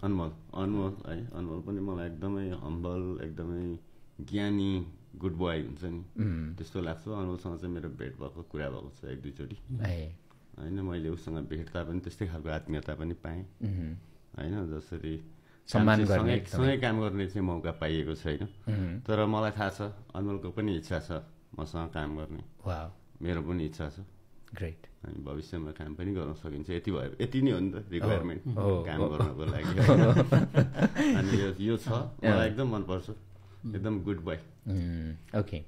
अनमोल है अनमोल पनि मलाई एकदमै हम्बल एकदमै ज्ञानी गुड बोय हुन्छ नि त्यस्तो लाग्छ अनमोलसँग चाहिँ मेरो भेट भएको कुरा भएको छ एक दुईचोटि होइन मैले उसँग भेट्दा पनि त्यस्तै खालको आत्मीयता पनि पाएँ होइन जसरी सँगै काम गर्ने चाहिँ मौका पाइएको छैन तर मलाई थाहा छ अनमोलको पनि इच्छा छ मसँग काम गर्ने मेरो पनि इच्छा छ ग्रेट अनि भविष्यमा काम पनि गर्न सकिन्छ यति नै हो नि त रिक्वायरमेन्ट काम गर्नको लागि अनि यो छ मलाई एकदम मनपर्छ एकदम गुड बोय ओके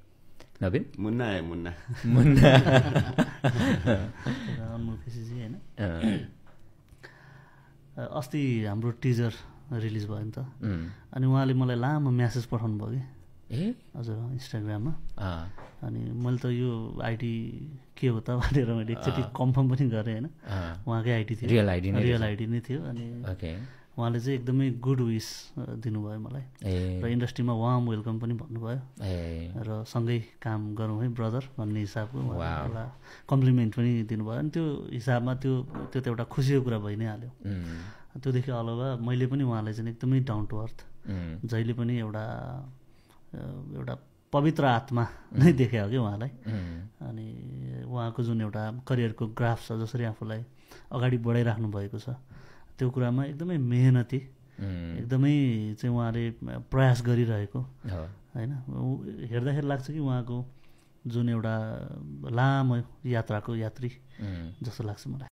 नवीन मुन्ना है मुन्ना अनमोल केसीजी होइन अस्ति हाम्रो टिजर रिलिज भयो नि त अनि उहाँले मलाई लामो म्यासेज पठाउनु भयो कि हजुर इन्स्टाग्राममा अनि मैले त यो आइडी के हो त भनेर मैले एकचोटि कन्फर्म पनि गरेँ होइन उहाँकै आइडी थियो रियल आइडी नै थियो अनि उहाँले चाहिँ एकदमै गुड विस दिनुभयो मलाई र इन्डस्ट्रीमा वार्म वेलकम पनि भन्नुभयो र सँगै काम गरौँ है ब्रदर भन्ने हिसाबको एउटा कम्प्लिमेन्ट पनि दिनुभयो अनि त्यो हिसाबमा त्यो त एउटा खुसीको कुरा भइ नै हाल्यो त्योदेखि अलावा मैले पनि उहाँलाई चाहिँ एकदमै डाउन टु अर्थ जहिले पनि एउटा पवित्र आत्मा नै देखेँ हो कि उहाँलाई अनि उहाँको जुन एउटा करियरको ग्राफ छ जसरी आफूलाई अगाडि बढाइराख्नु भएको छ त्यो कुरामा एकदमै मेहनती एकदमै चाहिँ उहाँले प्रयास गरिरहेको होइन हेर्दाखेरि लाग्छ कि उहाँको जुन एउटा लामो यात्राको यात्री जस्तो लाग्छ मलाई।